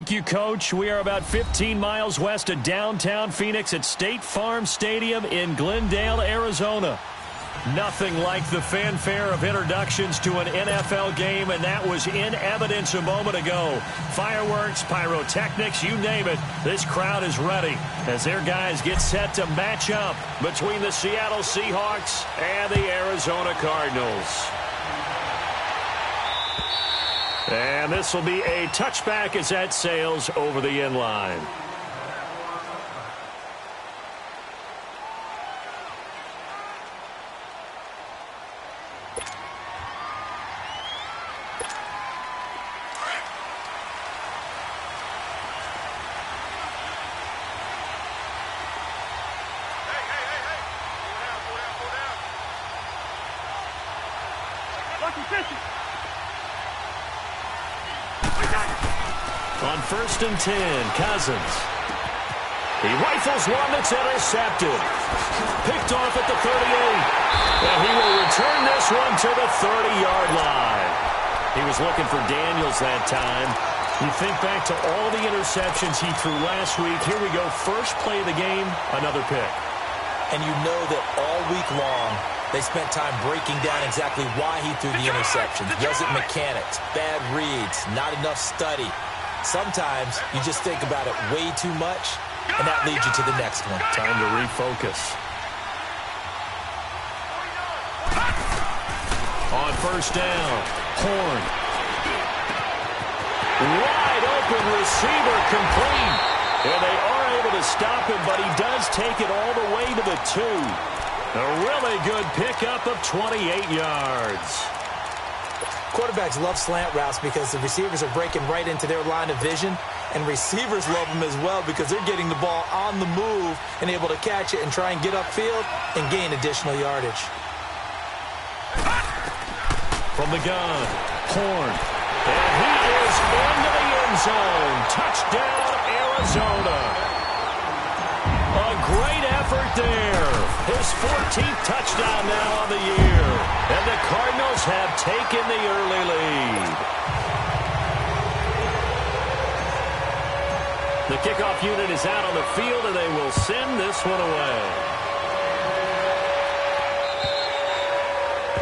Thank you, Coach. We are about 15 miles west of downtown Phoenix at State Farm Stadium in Glendale, Arizona. Nothing like the fanfare of introductions to an NFL game, and that was in evidence a moment ago. Fireworks, pyrotechnics, you name it. This crowd is ready as their guys get set to match up between the Seattle Seahawks and the Arizona Cardinals. And this will be a touchback as that sails over the end line. On 1st and 10, Cousins. He rifles one that's intercepted. Picked off at the 38. And he will return this one to the 30-yard line. He was looking for Daniels that time. You think back to all the interceptions he threw last week. Here we go, first play of the game, another pick. And you know that all week long, they spent time breaking down exactly why he threw the interceptions. Was it mechanics, bad reads, not enough study? Sometimes you just think about it way too much, and that leads you to the next one. Time to refocus. On 1st down, Horn. Wide open receiver complete. And they are able to stop him, but he does take it all the way to the 2. A really good pickup of 28 yards. Quarterbacks love slant routes because the receivers are breaking right into their line of vision, and receivers love them as well because they're getting the ball on the move and able to catch it and try and get upfield and gain additional yardage. From the gun, Horn. And he is into the end zone. Touchdown, Arizona. A great effort there. His 14th touchdown now on the year. And the Cardinals have taken the early lead. The kickoff unit is out on the field, and they will send this one away.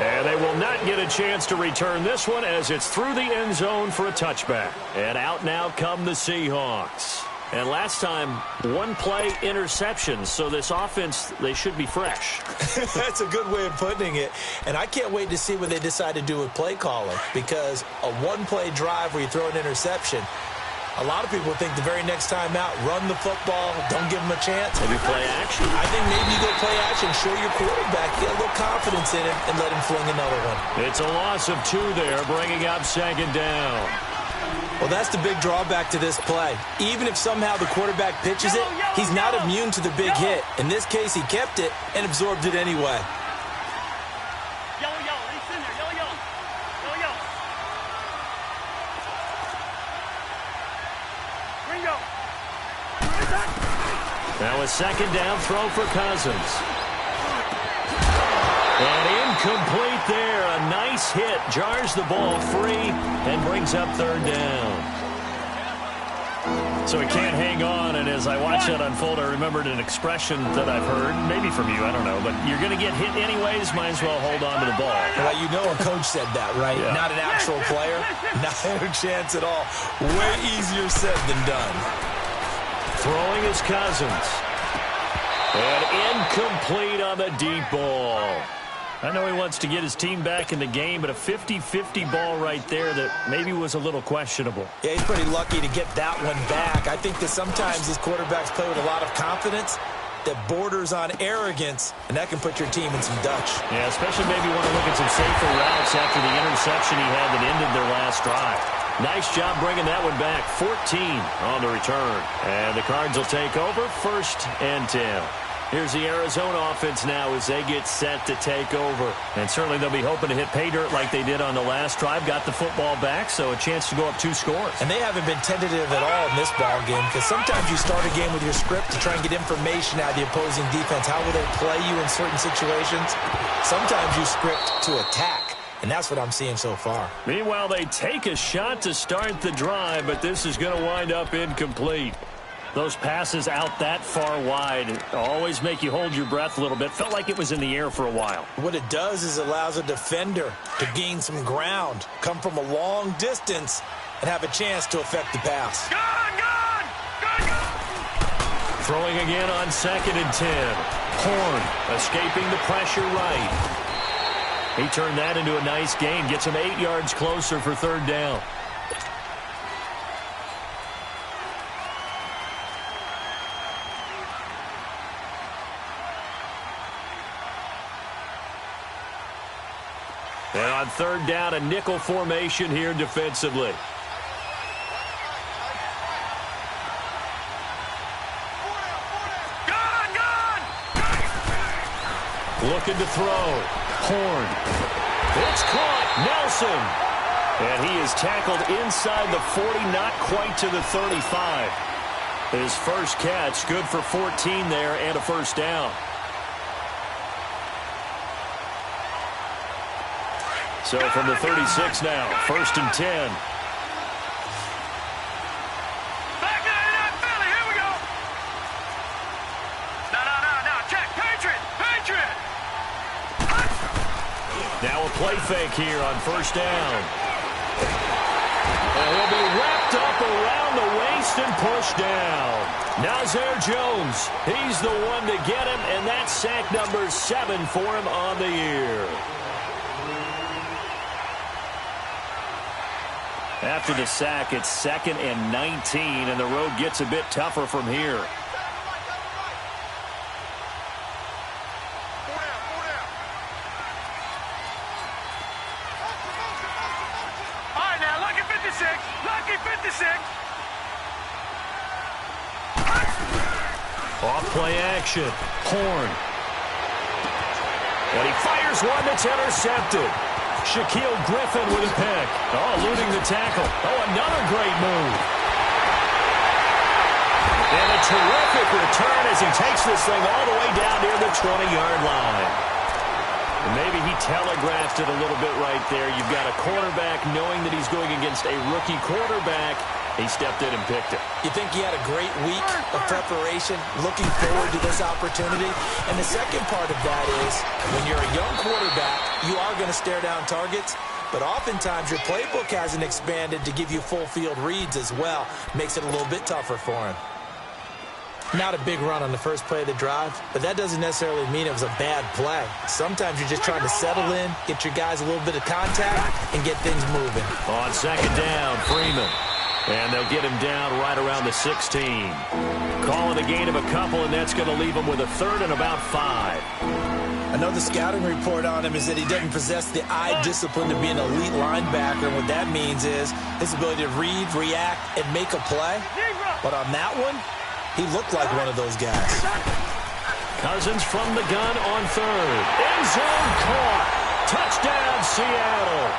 And they will not get a chance to return this one as it's through the end zone for a touchback. And out now come the Seahawks. And last time, one play interception, so this offense, they should be fresh. That's a good way of putting it. And I can't wait to see what they decide to do with play calling, because a one-play drive where you throw an interception, a lot of people think the very next time out, run the football, don't give them a chance. Maybe play action. I think maybe you go play action, show your quarterback, get a little confidence in him, and let him fling another one. It's a loss of 2 there, bringing up 2nd down. Well, that's the big drawback to this play. Even if somehow the quarterback pitches it, he's not immune to the big hit. In this case, he kept it and absorbed it anyway. Now a 2nd down throw for Cousins. And incomplete there. A nice hit. Jars the ball free and brings up 3rd down. So he can't hang on, and as I watch that unfold, I remembered an expression that I've heard, maybe from you, I don't know, but you're going to get hit anyways, might as well hold on to the ball. Well, you know a coach said that, right? Yeah. Not an actual player. Not a chance at all. Way easier said than done. Throwing is Cousins. And incomplete on the deep ball. I know he wants to get his team back in the game, but a 50-50 ball right there that maybe was a little questionable. Yeah, he's pretty lucky to get that one back. I think that sometimes these quarterbacks play with a lot of confidence that borders on arrogance, and that can put your team in some Dutch. Yeah, especially maybe want to look at some safer routes after the interception he had that ended their last drive. Nice job bringing that one back. 14 on the return. And the Cards will take over 1st and 10. Here's the Arizona offense now as they get set to take over. And certainly they'll be hoping to hit pay dirt like they did on the last drive. Got the football back, so a chance to go up 2 scores. And they haven't been tentative at all in this ball game, because sometimes you start a game with your script to try and get information out of the opposing defense. How will they play you in certain situations? Sometimes you script to attack. And that's what I'm seeing so far. Meanwhile, they take a shot to start the drive, but this is going to wind up incomplete. Those passes out that far wide always make you hold your breath a little bit. Felt like it was in the air for a while. What it does is it allows a defender to gain some ground, come from a long distance, and have a chance to affect the pass. Throwing again on 2nd and 10. Horn escaping the pressure right. He turned that into a nice gain. Gets him 8 yards closer for 3rd down. And on 3rd down, a nickel formation here defensively. Looking to throw. Horn. It's caught. Nelson. And he is tackled inside the 40, not quite to the 35. His first catch, good for 14 there and a 1st down. So from the 36 now, 1st and 10. Now a play fake here on 1st down. And he'll be wrapped up around the waist and pushed down. Nazir Jones, he's the one to get him, and that's sack number 7 for him on the year. After the sack, it's 2nd and 19, and the road gets a bit tougher from here. Off-play action. Horn. And he fires one that's intercepted. Shaquille Griffin with a pick. Oh, eluding the tackle. Oh, another great move. And a terrific return as he takes this thing all the way down near the 20-yard line. And maybe he telegraphed it a little bit right there. You've got a quarterback knowing that he's going against a rookie quarterback. He stepped in and picked it. You think he had a great week of preparation, looking forward to this opportunity? And the second part of that is, when you're a young quarterback, you are going to stare down targets, but oftentimes your playbook hasn't expanded to give you full field reads as well. Makes it a little bit tougher for him. Not a big run on the first play of the drive, but that doesn't necessarily mean it was a bad play. Sometimes you're just trying to settle in, get your guys a little bit of contact, and get things moving. On 2nd down, Freeman. And they'll get him down right around the 16. Call it a gain of a couple, and that's going to leave him with a 3rd and about 5. I know the scouting report on him is that he doesn't possess the eye discipline to be an elite linebacker. And what that means is his ability to read, react, and make a play. But on that one, he looked like one of those guys. Cousins from the gun on 3rd. End zone caught. Touchdown, Seattle.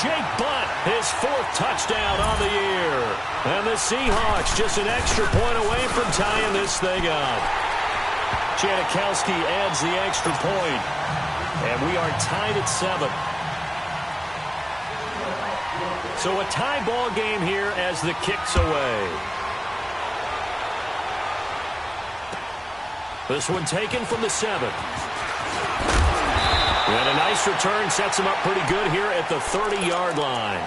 Jake Butt, his 4th touchdown on the year. And the Seahawks just an extra point away from tying this thing up. Janikowski adds the extra point. And we are tied at 7. So a tie ball game here as the kick's away. This one taken from the 7. And a nice return sets him up pretty good here at the 30-yard line.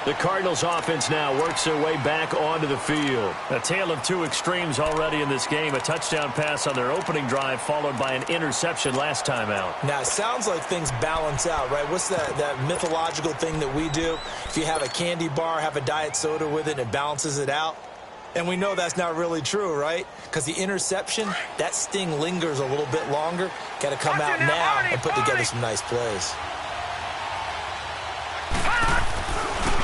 The Cardinals offense now works their way back onto the field. A tale of two extremes already in this game. A touchdown pass on their opening drive followed by an interception last time out. Now, it sounds like things balance out, right? What's that mythological thing that we do? If you have a candy bar, have a diet soda with it, it balances it out. And we know that's not really true, right? Because the interception, that sting lingers a little bit longer. Got to come out now and put together some nice plays.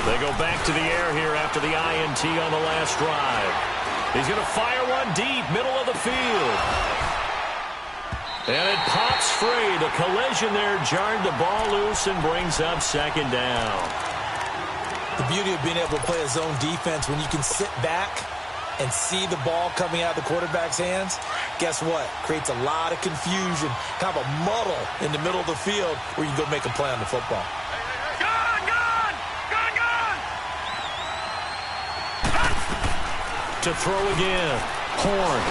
They go back to the air here after the INT on the last drive. He's going to fire one deep, middle of the field. And it pops free. The collision there jarred the ball loose and brings up 2nd down. The beauty of being able to play a zone defense when you can sit back and see the ball coming out of the quarterback's hands, guess what? Creates a lot of confusion, kind of a muddle in the middle of the field where you can go make a play on the football. To throw again. Horn.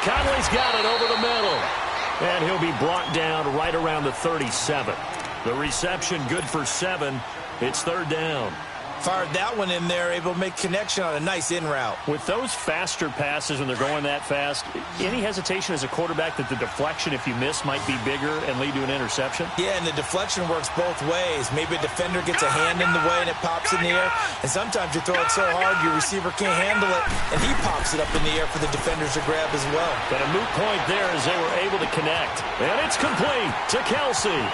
Conley's got it over the middle. And he'll be brought down right around the 37. The reception good for 7. It's third down. Fired that one in there, able to make connection on a nice in route. With those faster passes when they're going that fast, any hesitation as a quarterback that the deflection, if you miss, might be bigger and lead to an interception? Yeah, and the deflection works both ways. Maybe a defender gets a hand in the way and it pops in the air. And sometimes you throw it so hard your receiver can't handle it, and he pops it up in the air for the defenders to grab as well. But a moot point there as they were able to connect. And it's complete to Kelsey.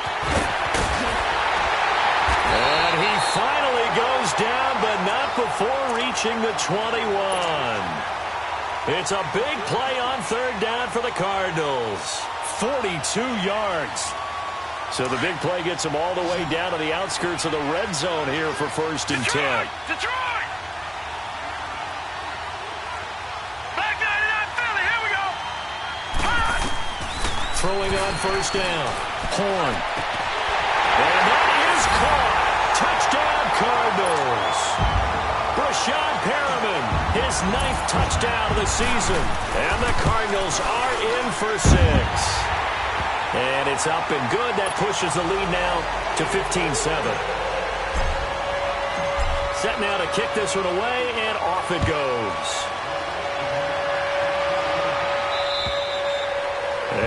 And he finally goes down, but not before reaching the 21. It's a big play on third down for the Cardinals. 42 yards. So the big play gets them all the way down to the outskirts of the red zone here for first and 10. Detroit! Back 99 Philly, here we go! Throwing on first down. Horn. And that is caught. Touchdown, Cardinals. Brashad Perriman, his 9th touchdown of the season. And the Cardinals are in for 6. And it's up and good. That pushes the lead now to 15-7. Set now to kick this one away, and off it goes.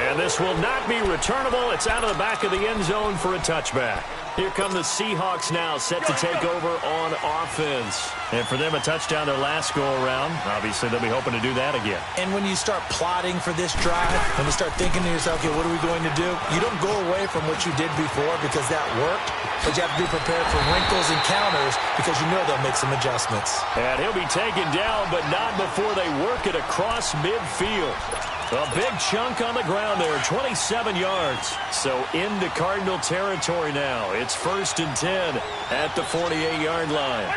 And this will not be returnable. It's out of the back of the end zone for a touchback. Here come the Seahawks now, set to take over on offense. And for them, a touchdown their last go-around. Obviously, they'll be hoping to do that again. And when you start plotting for this drive, when you start thinking to yourself, okay, what are we going to do? You don't go away from what you did before because that worked, but you have to be prepared for wrinkles and counters because you know they'll make some adjustments. And he'll be taken down, but not before they work it across midfield. A big chunk on the ground there, 27 yards. So into Cardinal territory now. It's first and 10 at the 48-yard line.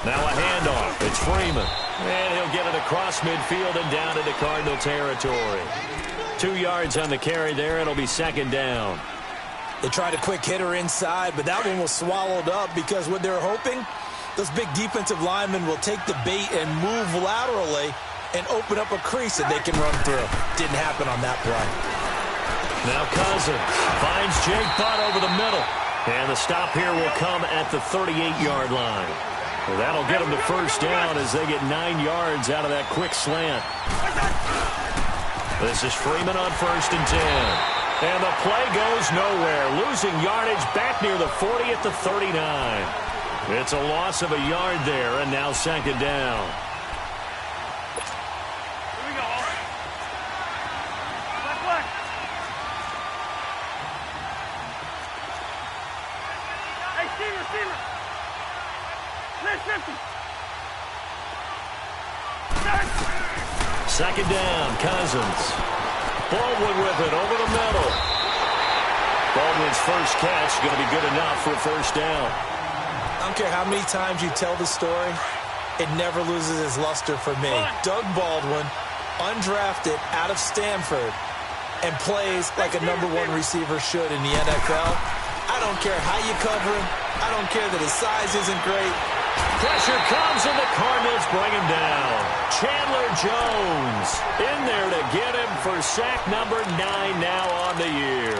Now a handoff. It's Freeman. And he'll get it across midfield and down into Cardinal territory. 2 yards on the carry there. It'll be second down. They tried a quick hitter inside, but that one was swallowed up because what they're hoping, those big defensive linemen will take the bait and move laterally and open up a crease that they can run through. Didn't happen on that play. Now Cousins finds Jake Butt over the middle. And the stop here will come at the 38-yard line. Well, that'll get them to first down as they get 9 yards out of that quick slant. This is Freeman on first and 10. And the play goes nowhere. Losing yardage back near the 40 at the 39. It's a loss of a yard there, and now second down. Second down, Cousins. Baldwin with it over the middle. Baldwin's first catch going to be good enough for a first down. I don't care how many times you tell the story, it never loses its luster for me. Doug Baldwin, undrafted out of Stanford, and plays like a #1 receiver should in the NFL. I don't care how you cover him. I don't care that his size isn't great. Pressure comes, and the Cardinals bring him down. Chandler Jones in there to get him for sack number 9 now on the year.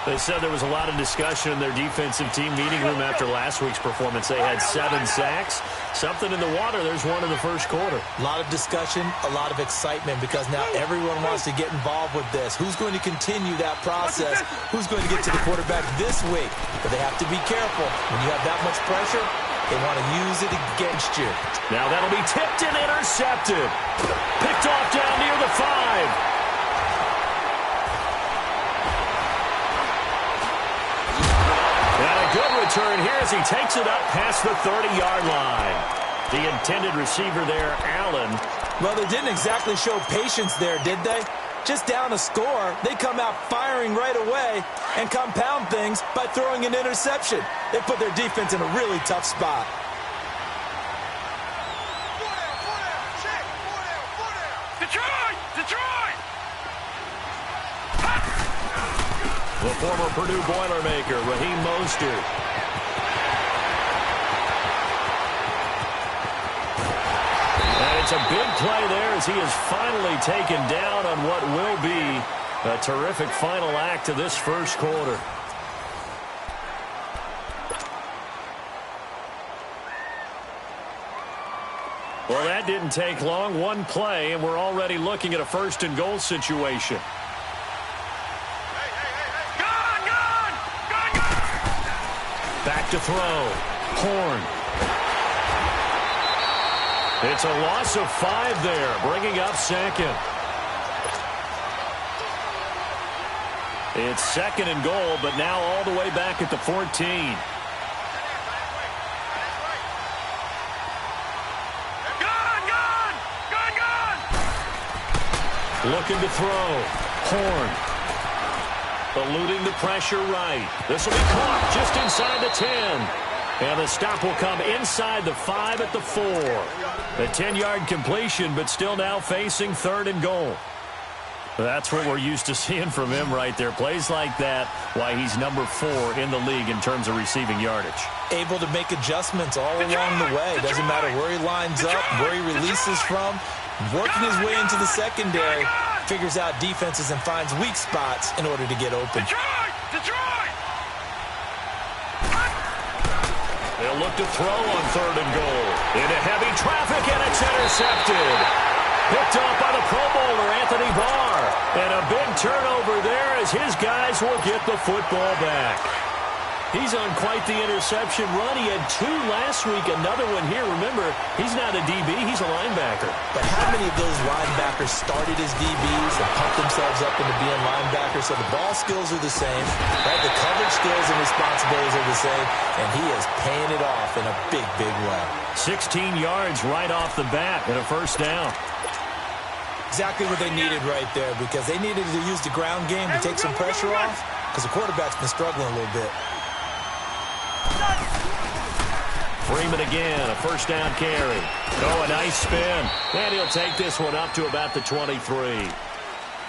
They said there was a lot of discussion in their defensive team meeting room after last week's performance. They had 7 sacks. Something in the water. There's one in the first quarter. A lot of discussion, a lot of excitement because now everyone wants to get involved with this. Who's going to continue that process? Who's going to get to the quarterback this week? But they have to be careful. When you have that much pressure, they want to use it against you. Now that'll be tipped and intercepted. Picked off down near the 5. Good return here as he takes it up past the 30-yard line. The intended receiver there, Allen. Well, they didn't exactly show patience there, did they? Just down a score, they come out firing right away and compound things by throwing an interception. They put their defense in a really tough spot. Detroit! Detroit! The former Purdue Boilermaker, Raheem Mostert. And it's a big play there as he is finally taken down on what will be a terrific final act to this first quarter. Well, that didn't take long. One play, and we're already looking at a first-and-goal situation. Back to throw. Horn. It's a loss of 5 there, bringing up second. It's second and goal, but now all the way back at the 14. Looking to throw. Horn. Eluding the pressure right. This will be caught just inside the 10. And the stop will come inside the 5 at the 4. A 10-yard completion, but still now facing third and goal. That's what we're used to seeing from him right there. Plays like that, why he's number 4 in the league in terms of receiving yardage. Able to make adjustments all along the way. Doesn't matter where he lines up, where he releases from. Working his way into the secondary, figures out defenses and finds weak spots in order to get open. Detroit! Detroit! They'll look to throw on third and goal. Into heavy traffic, and it's intercepted. Picked off by the Pro Bowler, Anthony Barr. And a big turnover there as his guys will get the football back. He's on quite the interception run. He had 2 last week, another one here. Remember, he's not a DB, he's a linebacker. But how many of those linebackers started as DBs and pumped themselves up into being linebackers? So the ball skills are the same, right? The coverage skills and responsibilities are the same, and he is paying it off in a big, big way. 16 yards right off the bat and a first down. Exactly what they needed right there, because they needed to use the ground game to take some pressure off, because the quarterback's been struggling a little bit. Freeman again, a first down carry. Oh, a nice spin. And he'll take this one up to about the 23.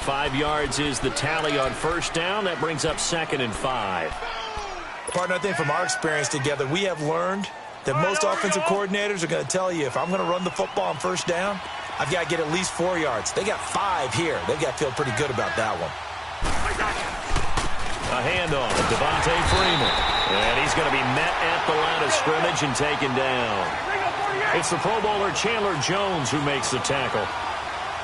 5 yards is the tally on first down. That brings up second and 5. Partner, I think from our experience together, we have learned that most offensive coordinators are going to tell you, if I'm going to run the football on first down, I've got to get at least 4 yards. They got 5 here. They've got to feel pretty good about that one. A handoff to Devontae Freeman. And he's going to be met at the line of scrimmage and taken down. It's the Pro Bowler Chandler Jones who makes the tackle.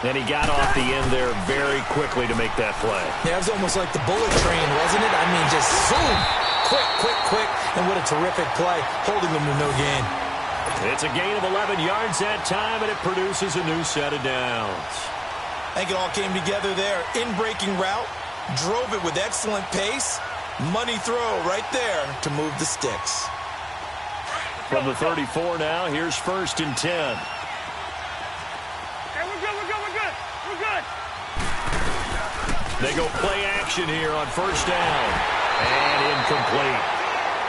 And he got off the end there very quickly to make that play. Yeah, it was almost like the bullet train, wasn't it? I mean, just zoom. Quick, quick, quick. And what a terrific play, holding them to no gain. It's a gain of 11 yards that time, and it produces a new set of downs. I think it all came together there. In-breaking route. Drove it with excellent pace. Money throw right there to move the sticks. From the 34 now, here's first and 10. Okay, we're good, we're good, we're good. We're good. They go play action here on first down. And incomplete.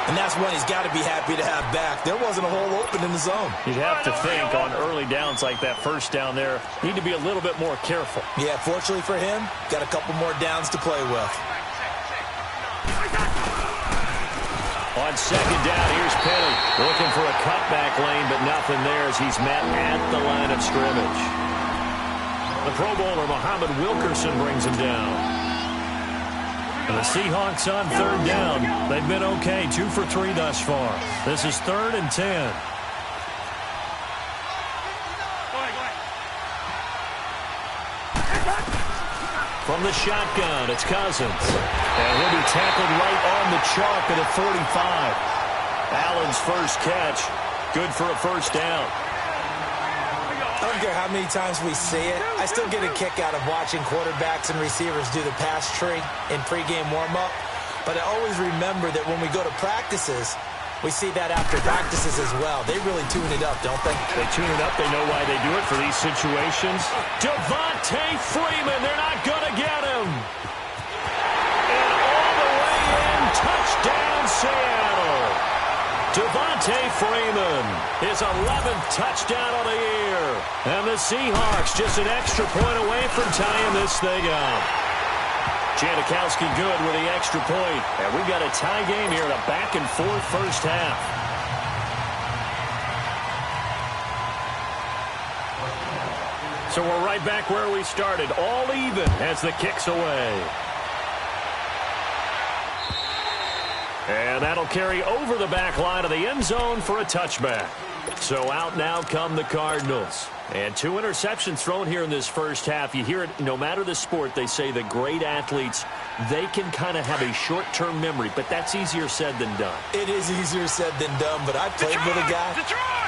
And that's one he's got to be happy to have back. There wasn't a hole open in the zone. You'd have to think on early downs like that first down there, need to be a little bit more careful. Yeah, fortunately for him, got a couple more downs to play with. On second down, here's Penny. Looking for a cutback lane, but nothing there as he's met at the line of scrimmage. The Pro Bowler, Muhammad Wilkerson, brings him down. And the Seahawks on third down. They've been okay, 2 for 3 thus far. This is third and 10. Go ahead, go ahead. From the shotgun, it's Cousins. And he'll be tackled right on the chalk at a 45. Allen's first catch. Good for a first down. I don't care how many times we see it. I still get a kick out of watching quarterbacks and receivers do the pass tree in pregame warm-up. But I always remember that when we go to practices, we see that after practices as well. They really tune it up, don't they? They tune it up. They know why they do it for these situations. Devontae Freeman, they're not going to get him. And all the way in, touchdown Seattle. Devontae Freeman, his 11th touchdown of the year. And the Seahawks just an extra point away from tying this thing up. Janikowski good with the extra point. And we've got a tie game here in a back-and-forth first half. So we're right back where we started, all even as the kick's away. And that'll carry over the back line of the end zone for a touchback. So out now come the Cardinals. And 2 interceptions thrown here in this first half. You hear it, no matter the sport, they say the great athletes, they can kind of have a short-term memory, but that's easier said than done. It is easier said than done, but I played with a guy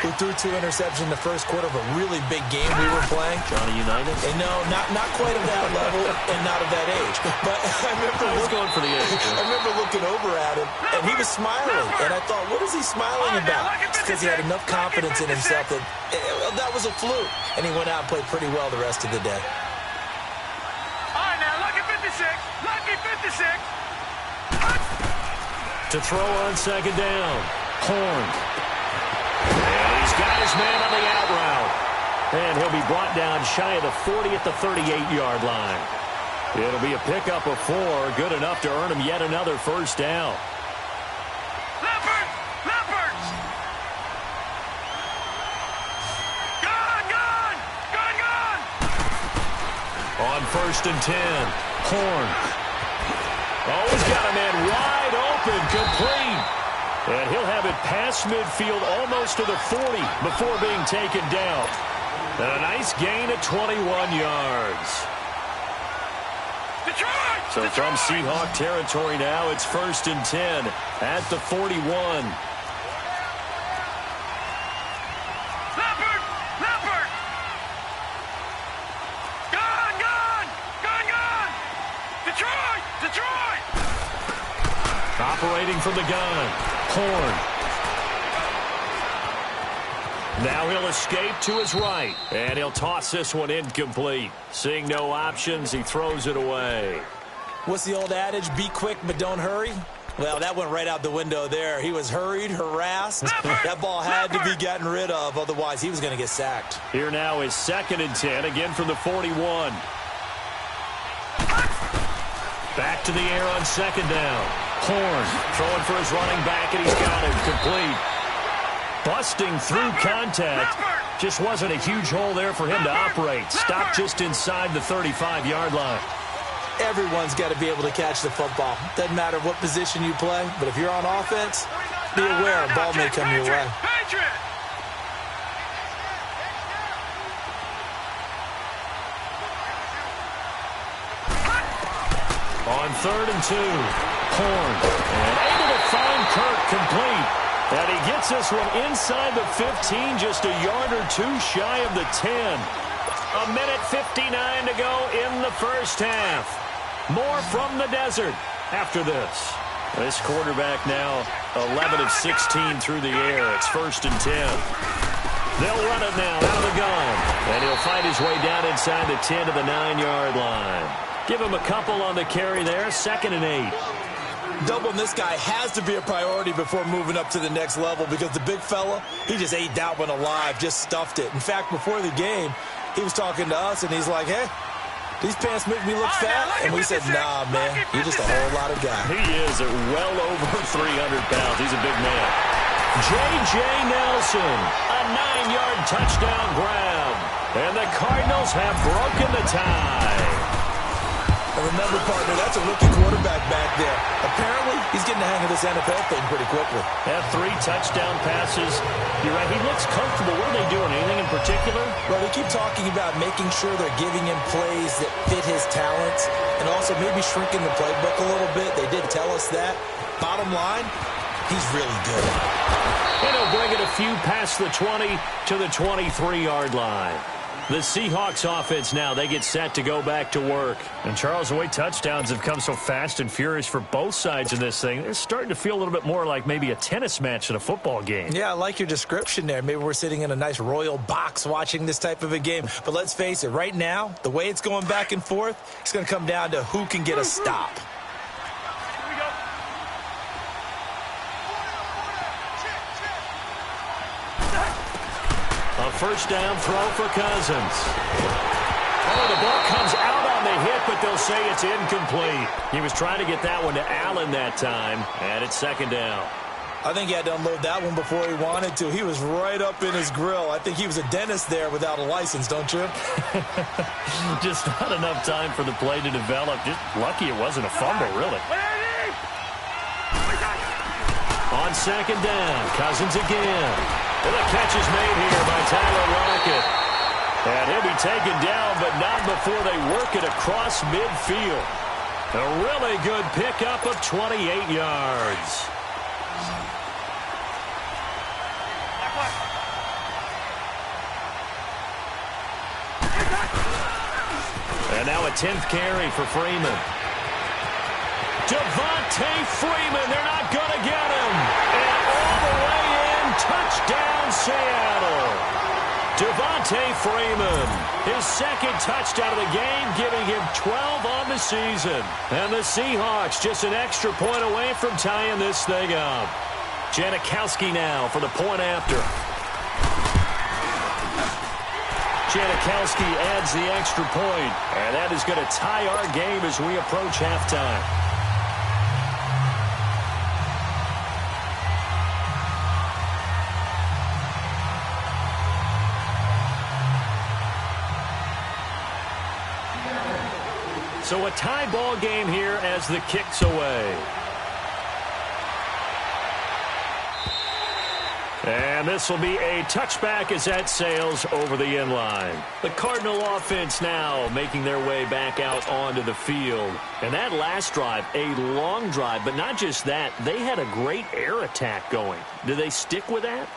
who threw 2 interceptions in the first quarter of a really big game we were playing. Johnny Unitas? And no, not quite of that level and not of that age. But I was going for the age. I remember looking over at him, and he was smiling. And I thought, what is he smiling about? It's because he had enough confidence in himself that that was a fluke. And he went out and played pretty well the rest of the day. All right, now, lucky 56. Lucky 56. To throw on second down. Horn. And he's got his man on the out route. And he'll be brought down shy of the 40 at the 38-yard line. It'll be a pickup of 4. Good enough to earn him yet another first down. Leopard! Leopard! Gone! On 1st and 10. Horn. Oh, he's got a man wide open, complete. And he'll have it past midfield almost to the 40 before being taken down. And a nice gain at 21 yards. Detroit! So from Seahawk territory now, it's 1st and 10 at the 41. Leopard! Leopard! Gone! Detroit! Detroit! Operating from the gun. Horn. Now he'll escape to his right. And he'll toss this one incomplete. Seeing no options, he throws it away. What's the old adage? Be quick, but don't hurry. Well, that went right out the window there. He was hurried, harassed. That ball had to be gotten rid of. Otherwise, he was going to get sacked. Here now is 2nd and 10, again from the 41. Back to the air on 2nd down. Horn throwing for his running back, and he's got him complete. Busting through contact. Just wasn't a huge hole there for him to operate. Stopped just inside the 35-yard line. Everyone's got to be able to catch the football. Doesn't matter what position you play, but if you're on offense, be aware a ball may come your way. On 3rd and 2, Horn. And able to find Kirk complete. And he gets this one inside the 15, just a yard or 2 shy of the 10. A minute 59 to go in the first half. More from the desert after this. This quarterback now 11 of 16 through the air. It's 1st and 10. They'll run it now out of the gun. And he'll fight his way down inside the 10 to the 9-yard line. Give him a couple on the carry there. 2nd and 8. Doubling this guy has to be a priority before moving up to the next level because the big fella, he just ate that one alive, just stuffed it. In fact, before the game, he was talking to us, and he's like, hey, these pants make me look fat. And we said, nah, man, you're just a whole lot of guy. He is at well over 300 pounds. He's a big man. J.J. Nelson, a 9-yard touchdown grab. And the Cardinals have broken the tie. And remember, partner, that's a rookie quarterback back there. Apparently, he's getting the hang of this NFL thing pretty quickly. Had 3 touchdown passes. You're right, he looks comfortable. What are they doing? Anything in particular? Well, they keep talking about making sure they're giving him plays that fit his talents and also maybe shrinking the playbook a little bit. They did tell us that. Bottom line, he's really good. And he'll bring it a few past the 20 to the 23-yard line. The Seahawks offense now, they get set to go back to work. And Charles, the way touchdowns have come so fast and furious for both sides of this thing, it's starting to feel a little bit more like maybe a tennis match in a football game. Yeah, I like your description there. Maybe we're sitting in a nice royal box watching this type of a game. But let's face it, right now, the way it's going back and forth, it's going to come down to who can get a stop. A first down throw for Cousins. Oh, the ball comes out on the hit, but they'll say it's incomplete. He was trying to get that one to Allen that time, and it's second down. I think he had to unload that one before he wanted to. He was right up in his grill. I think he was a dentist there without a license, don't you? Just not enough time for the play to develop. Just lucky it wasn't a fumble, really. On second down, Cousins again. And the catch is made here by Tyler Lockett. And he'll be taken down, but not before they work it across midfield. A really good pickup of 28 yards. And now a 10th carry for Freeman. Devontae Freeman, they're not going to get him. And all the way in, touchdown Seattle. Devontae Freeman, his second touchdown of the game, giving him 12 on the season. And the Seahawks just an extra point away from tying this thing up. Janikowski now for the point after. Janikowski adds the extra point, and that is going to tie our game as we approach halftime. So a tie ball game here as the kick's away. And this will be a touchback as that sails over the end line. The Cardinal offense now making their way back out onto the field. And that last drive, a long drive, but not just that, they had a great air attack going. Do they stick with that?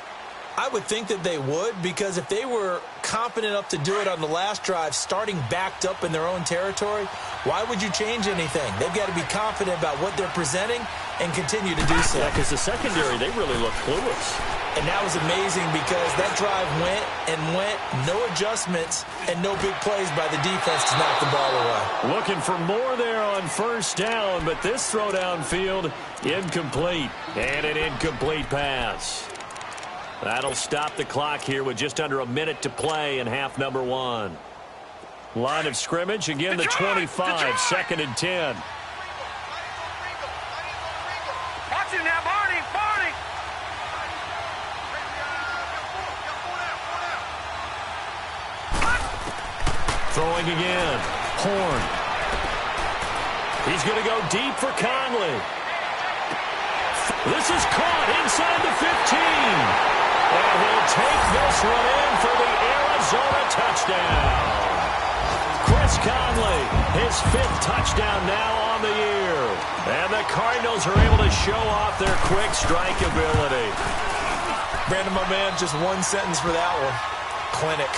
I would think that they would, because if they were confident enough to do it on the last drive, starting backed up in their own territory, why would you change anything? They've got to be confident about what they're presenting and continue to do so. Yeah, because the secondary, they really look clueless. And that was amazing because that drive went and went, no adjustments, and no big plays by the defense to knock the ball away. Looking for more there on first down, but this throw downfield, incomplete. And an incomplete pass. That'll stop the clock here with just under a minute to play in half number one. Line of scrimmage, again the 25, second and 10. Watch it now, Barney, Barney. Throwing again, Horn. He's going to go deep for Conley. This is caught inside the 15. And he'll take this one in for the Arizona touchdown. Chris Conley, his 5th touchdown now on the year. And the Cardinals are able to show off their quick strike ability. Brandon, my man, just one sentence for that one. Clinic.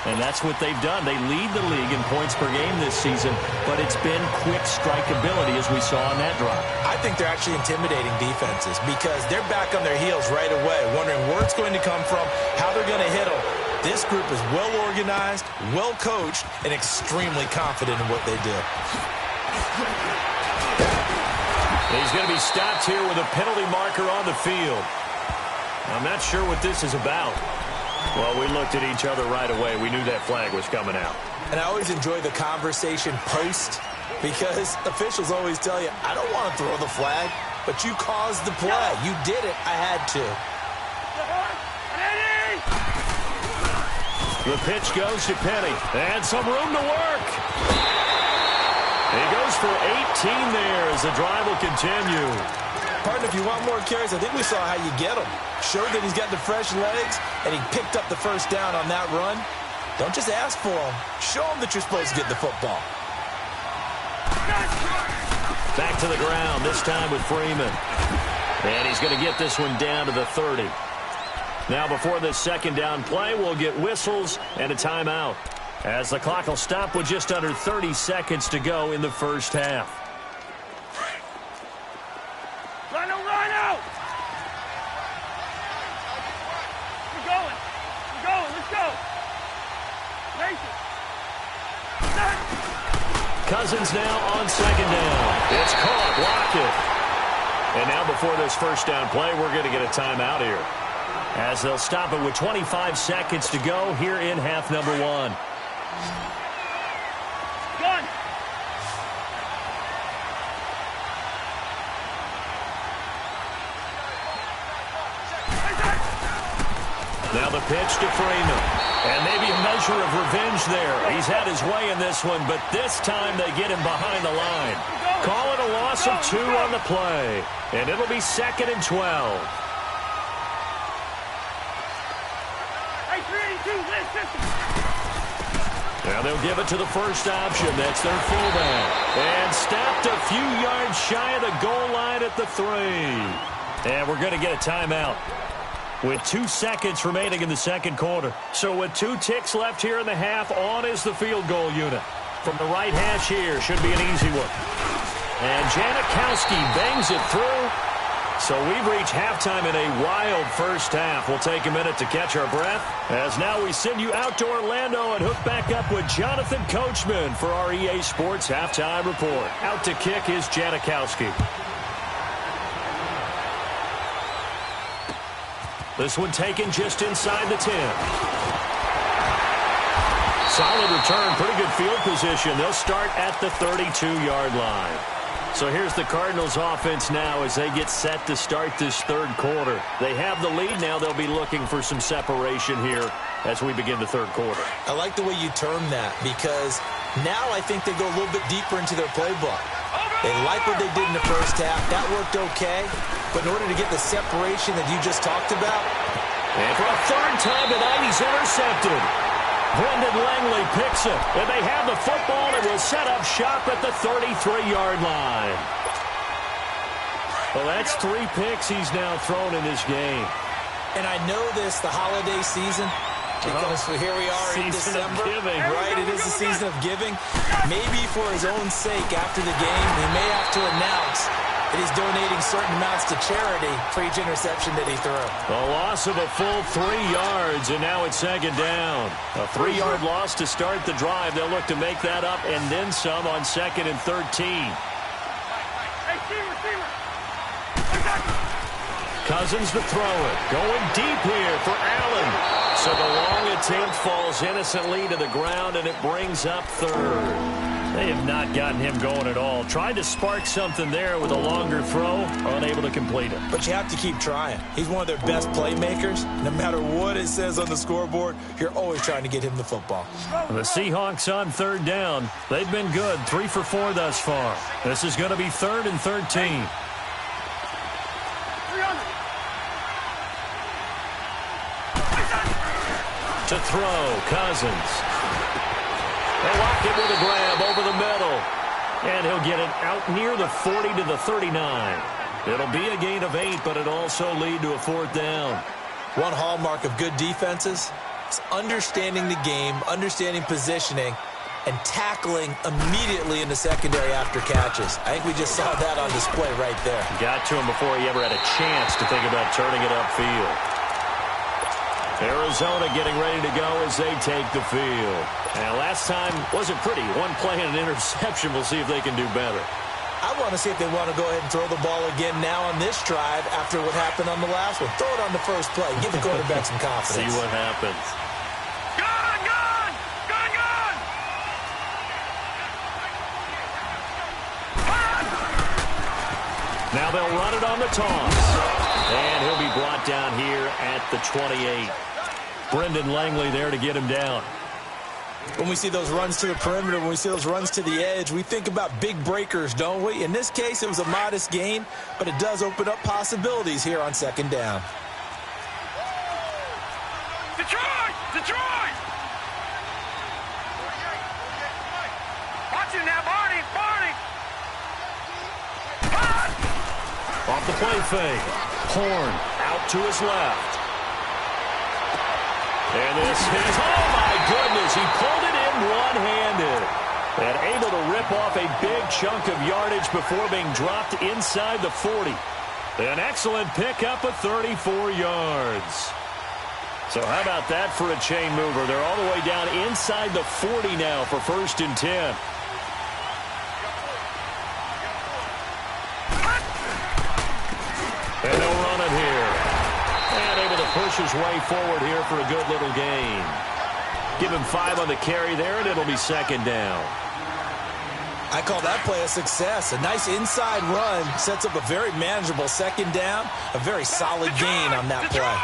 And that's what they've done. They lead the league in points per game this season, but it's been quick strike ability as we saw on that drive. I think they're actually intimidating defenses because they're back on their heels right away, wondering where it's going to come from, how they're going to hit them. This group is well organized, well coached, and extremely confident in what they do. He's going to be stopped here with a penalty marker on the field. I'm not sure what this is about. Well, we looked at each other right away. We knew that flag was coming out. And I always enjoy the conversation post because officials always tell you, I don't want to throw the flag, but you caused the play. You did it. I had to. The pitch goes to Penny. And some room to work. He goes for 18 there as the drive will continue. Partner, if you want more carries, I think we saw how you get them. Showed that he's got the fresh legs, and he picked up the first down on that run. Don't just ask for them. Show them that you're supposed to get the football. Back to the ground, this time with Freeman. And he's going to get this one down to the 30. Now before this second down play, we'll get whistles and a timeout, as the clock will stop with just under 30 seconds to go in the first half. Rhino! We're going, let's go. Mason. Cousins now on second down. It's caught, Lockett. And now before this first down play, we're going to get a timeout here. as they'll stop it with 25 seconds to go here in half number one. Gun. Now the pitch to Freeman. And maybe a measure of revenge there. He's had his way in this one, but this time they get him behind the line. Call it a loss of 2 on the play. And it'll be 2nd and 12. Hey, 382, listen. Now they'll give it to the first option. That's their fullback. And stopped a few yards shy of the goal line at the 3. And we're going to get a timeout with 2 seconds remaining in the second quarter. So with 2 ticks left here in the half, on is the field goal unit. From the right hash here, should be an easy one. And Janikowski bangs it through. So we've reached halftime in a wild first half. We'll take a minute to catch our breath, as now we send you out to Orlando and hook back up with Jonathan Coachman for our EA Sports Halftime Report. Out to kick is Janikowski. This one taken just inside the 10. Solid return, pretty good field position. They'll start at the 32-yard line. So here's the Cardinals offense now as they get set to start this third quarter. They have the lead now. They'll be looking for some separation here as we begin the third quarter. I like the way you term that, because now I think they go a little bit deeper into their playbook. They like what they did in the first half. That worked okay. But in order to get the separation that you just talked about. And for a third time tonight, he's intercepted. Brendan Langley picks it. And they have the football and will set up shop at the 33-yard line. Well, that's 3 picks he's now thrown in this game. And I know this, the holiday season, because here we are in December, right? It is the season of giving. Maybe for his own sake, after the game, he may have to announce that he's donating certain amounts to charity for each interception that he threw. A loss of a full 3 yards, and now it's second down. A 3-yard loss to start the drive. They'll look to make that up and then some on 2nd and 13. Hey, receiver. Cousins to throw it. Going deep here for Allen. So the long attempt falls innocently to the ground, and it brings up 3rd. They have not gotten him going at all. Tried to spark something there with a longer throw, unable to complete it. But you have to keep trying. He's one of their best playmakers. No matter what it says on the scoreboard, you're always trying to get him the football. The Seahawks on 3rd down. They've been good, 3 for 4 thus far. This is going to be 3rd and 13. To throw, Cousins. They lock it with a grab over the middle. And he'll get it out near the 40 to the 39. It'll be a gain of 8, but it'll also lead to a 4th down. One hallmark of good defenses is understanding the game, understanding positioning, and tackling immediately in the secondary after catches. I think we just saw that on display right there. Got to him before he ever had a chance to think about turning it upfield. Arizona getting ready to go as they take the field. And last time wasn't pretty. 1 play and an interception. We'll see if they can do better. I want to see if they want to go ahead and throw the ball again now on this drive after what happened on the last one. Throw it on the first play. Give the quarterback some confidence. See what happens. Gun! Now they'll run it on the toss. And he'll be brought down here at the 28. Brendan Langley there to get him down. When we see those runs to the perimeter, when we see those runs to the edge, we think about big breakers, don't we? In this case, it was a modest gain, but it does open up possibilities here on 2nd down. Detroit! Watch it now, Barney! Off the play fake. Horn out to his left. And this is, oh my goodness, he pulled it in one-handed. And able to rip off a big chunk of yardage before being dropped inside the 40. An excellent pickup of 34 yards. So how about that for a chain mover? They're all the way down inside the 40 now for 1st and 10. And they'll run it here. And able to push push his way forward here for a good little gain. Give him 5 on the carry there, and it'll be second down. I call that play a success. A nice inside run sets up a very manageable second down. A very solid gain on that play. All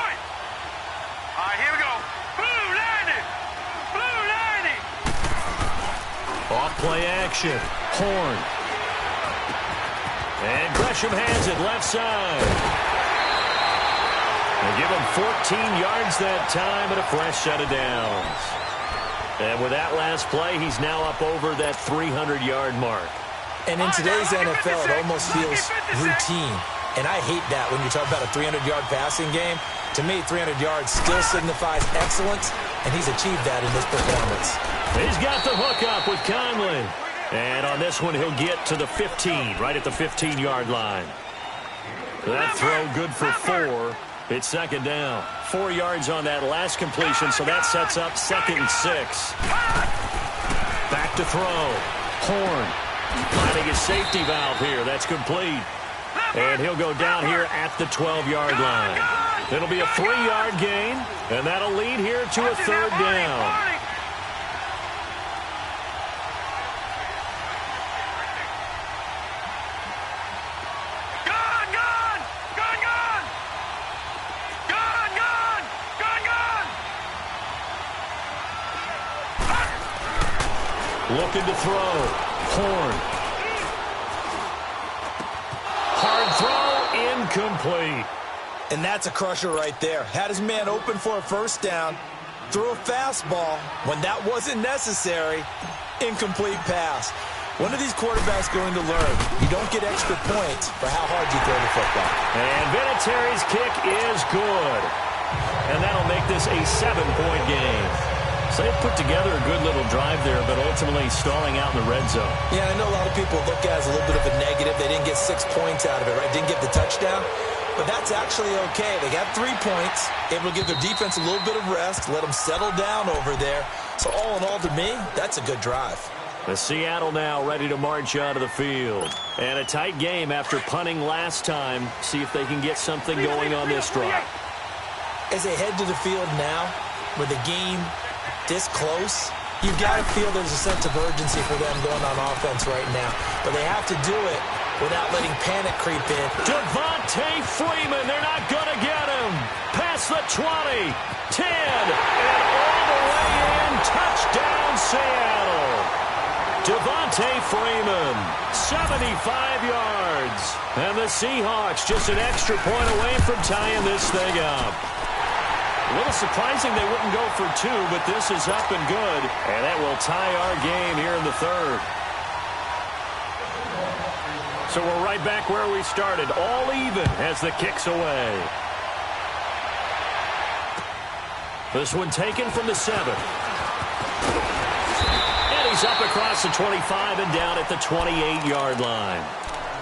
right, here we go. Blue 90. Blue 90. Off play action. Horn. And Gresham has it left side. They give him 14 yards that time and a fresh set of downs. And with that last play, he's now up over that 300-yard mark. And in today's NFL, it almost feels routine. And I hate that when you talk about a 300-yard passing game. To me, 300 yards still signifies excellence, and he's achieved that in this performance. He's got the hook up with Conley. And on this one, he'll get to the 15, right at the 15-yard line. That throw good for 4. It's second down. 4 yards on that last completion, so that sets up 2nd and 6. Back to throw. Horn finding his safety valve here. That's complete. And he'll go down here at the 12-yard line. It'll be a 3-yard gain, and that'll lead here to a 3rd down. Looking to throw. Horn. Hard throw, incomplete. And that's a crusher right there. Had his man open for a first down. Threw a fastball when that wasn't necessary. Incomplete pass. When are these quarterbacks going to learn? You don't get extra points for how hard you throw the football. And Vinatieri's kick is good. And that'll make this a 7-point game. So they put together a good little drive there, but ultimately stalling out in the red zone. Yeah, I know a lot of people look at it as a little bit of a negative. They didn't get 6 points out of it, right? Didn't get the touchdown. But that's actually okay. They got 3 points, able to give their defense a little bit of rest, let them settle down over there. So all in all, to me, that's a good drive. The Seattle now ready to march out of the field. And a tight game after punting last time. See if they can get something going on this drive. As they head to the field now, with the game this close, you've got to feel there's a sense of urgency for them going on offense right now. But they have to do it without letting panic creep in. Devontae Freeman, they're not going to get him. Past the 20, 10, and all the way in. Touchdown, Seattle. Devontae Freeman, 75 yards. And the Seahawks just an extra point away from tying this thing up. A little surprising they wouldn't go for 2, but this is up and good. And that will tie our game here in the 3rd. So we're right back where we started. All even as the kick's away. This one taken from the 7. And he's up across the 25 and down at the 28-yard line.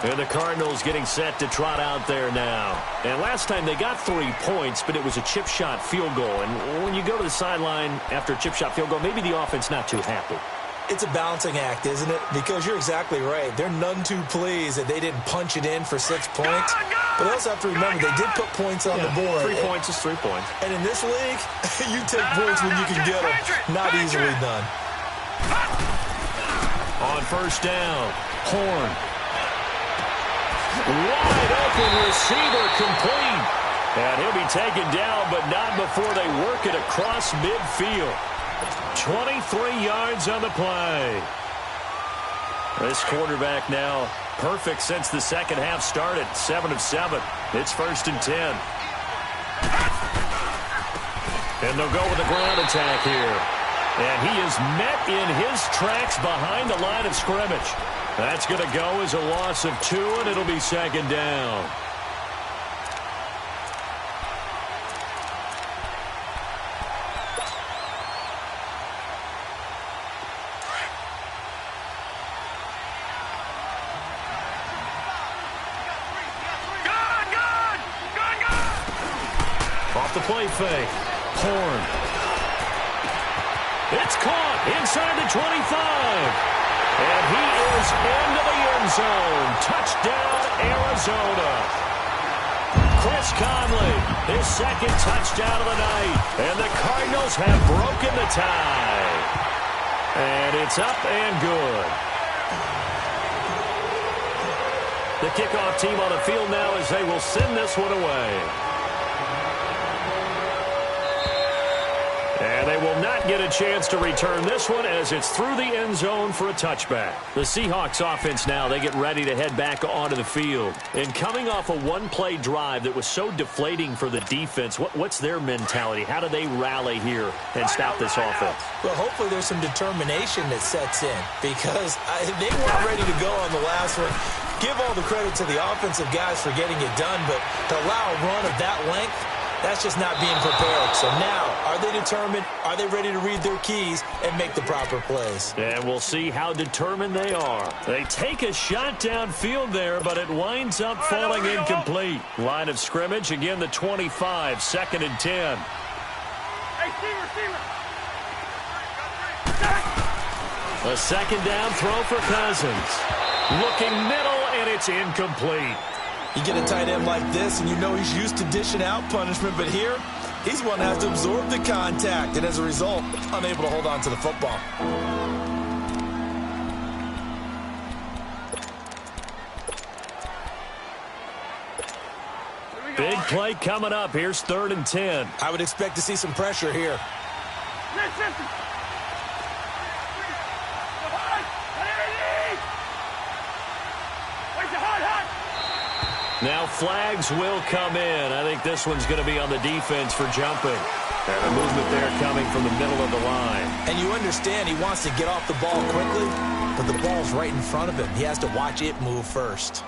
And the Cardinals getting set to trot out there now. And last time they got 3 points, but it was a chip shot field goal. And when you go to the sideline after a chip shot field goal, maybe the offense not too happy. It's a balancing act, isn't it? Because you're exactly right. They're none too pleased that they didn't punch it in for 6 points. But they also have to remember they did put points on the board. 3 points is 3 points. And in this league, you take points when you can get them. Not easily done. On first down, Horn. Wide open receiver complete. And he'll be taken down, but not before they work it across midfield. 23 yards on the play. This quarterback now perfect since the second half started. 7 of 7. It's 1st and 10. And they'll go with a ground attack here. And he is met in his tracks behind the line of scrimmage. That's going to go as a loss of 2, and it'll be second down. Off the play fake. Horn. It's caught inside the 25. And he is into the end zone. Touchdown, Arizona. Chris Conley, his second touchdown of the night. And the Cardinals have broken the tie. And it's up and good. The kickoff team on the field now as they will send this one away. And they will not get a chance to return this one as it's through the end zone for a touchback. The Seahawks offense now, they get ready to head back onto the field. And coming off a one-play drive that was so deflating for the defense, what's their mentality? How do they rally here and stop this offense? Well, hopefully there's some determination that sets in because they weren't ready to go on the last one. Give all the credit to the offensive guys for getting it done, but to allow a run of that length, that's just not being prepared. So now, are they determined? Are they ready to read their keys and make the proper plays? And we'll see how determined they are. They take a shot downfield there, but it winds up falling incomplete. Line of scrimmage, again the 25, 2nd and 10. Hey, receiver. A second down throw for Cousins. Looking middle, and it's incomplete. You get a tight end like this, and you know he's used to dishing out punishment, but here, he's one that has to absorb the contact, and as a result, unable to hold on to the football. Big play coming up. Here's 3rd and 10. I would expect to see some pressure here. Now flags will come in. I think this one's going to be on the defense for jumping. And a movement there coming from the middle of the line. And you understand he wants to get off the ball quickly, but the ball's right in front of him. He has to watch it move first.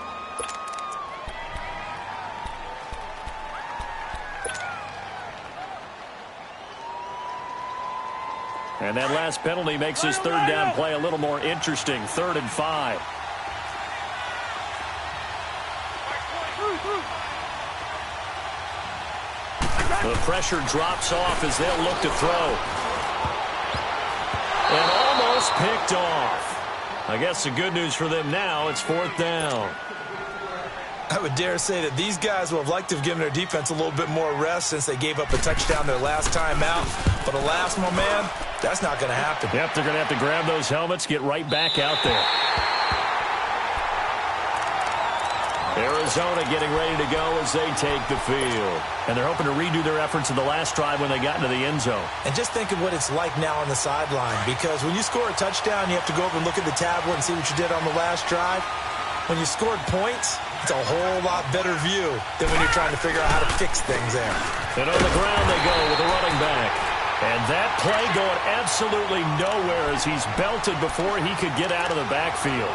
And that last penalty makes his 3rd down play a little more interesting. 3rd and 5. The pressure drops off as they'll look to throw. And almost picked off. I guess the good news for them now, it's 4th down. I would dare say that these guys will have liked to have given their defense a little bit more rest since they gave up a touchdown their last time out. But alas, my man, that's not going to happen. Yep, they're going to have to grab those helmets, get right back out there. Arizona getting ready to go as they take the field. And they're hoping to redo their efforts in the last drive when they got into the end zone. And just think of what it's like now on the sideline, because when you score a touchdown, you have to go over and look at the tablet and see what you did on the last drive. When you scored points, it's a whole lot better view than when you're trying to figure out how to fix things there. And on the ground they go with a running back. And that play going absolutely nowhere as he's belted before he could get out of the backfield.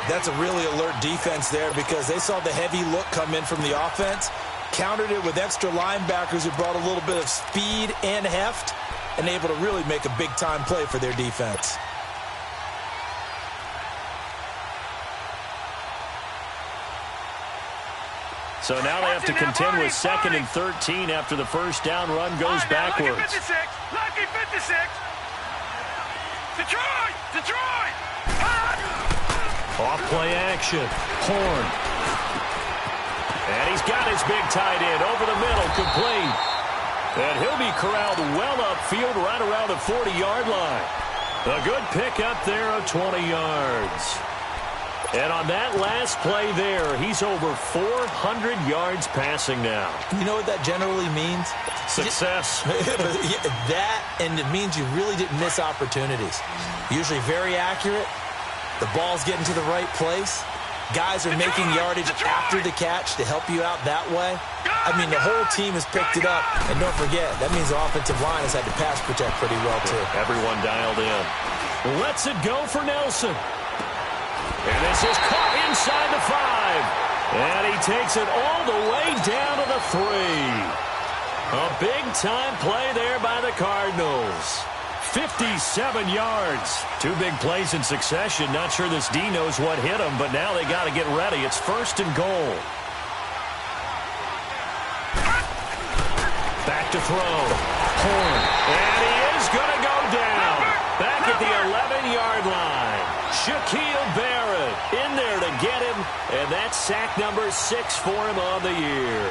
That's a really alert defense there because they saw the heavy look come in from the offense, countered it with extra linebackers who brought a little bit of speed and heft, and able to really make a big-time play for their defense. So now they have to contend with 2nd and 13 after the first down run goes backwards. Lucky 56. Detroit! Off play action. Horn. And he's got his big tight end over the middle, complete. And he'll be corralled well upfield right around the 40-yard line. A good pickup there of 20 yards. And on that last play there, he's over 400 yards passing now. You know what that generally means? Success. That, and it means you really didn't miss opportunities. Usually very accurate. The ball's getting to the right place. Guys are making yardage after the catch to help you out that way. I mean, the whole team has picked it up. And don't forget, that means the offensive line has had to pass protect pretty well, too. Everyone dialed in. Lets it go for Nelson. And this is caught inside the 5. And he takes it all the way down to the 3. A big-time play there by the Cardinals. 57 yards. 2 big plays in succession. Not sure this D knows what hit him, but now they got to get ready. It's 1st and goal. Back to throw. Horn. And he is going to go down. Back at the 11-yard line. Shaquille Barrett in there to get him, and that's sack number 6 for him on the year.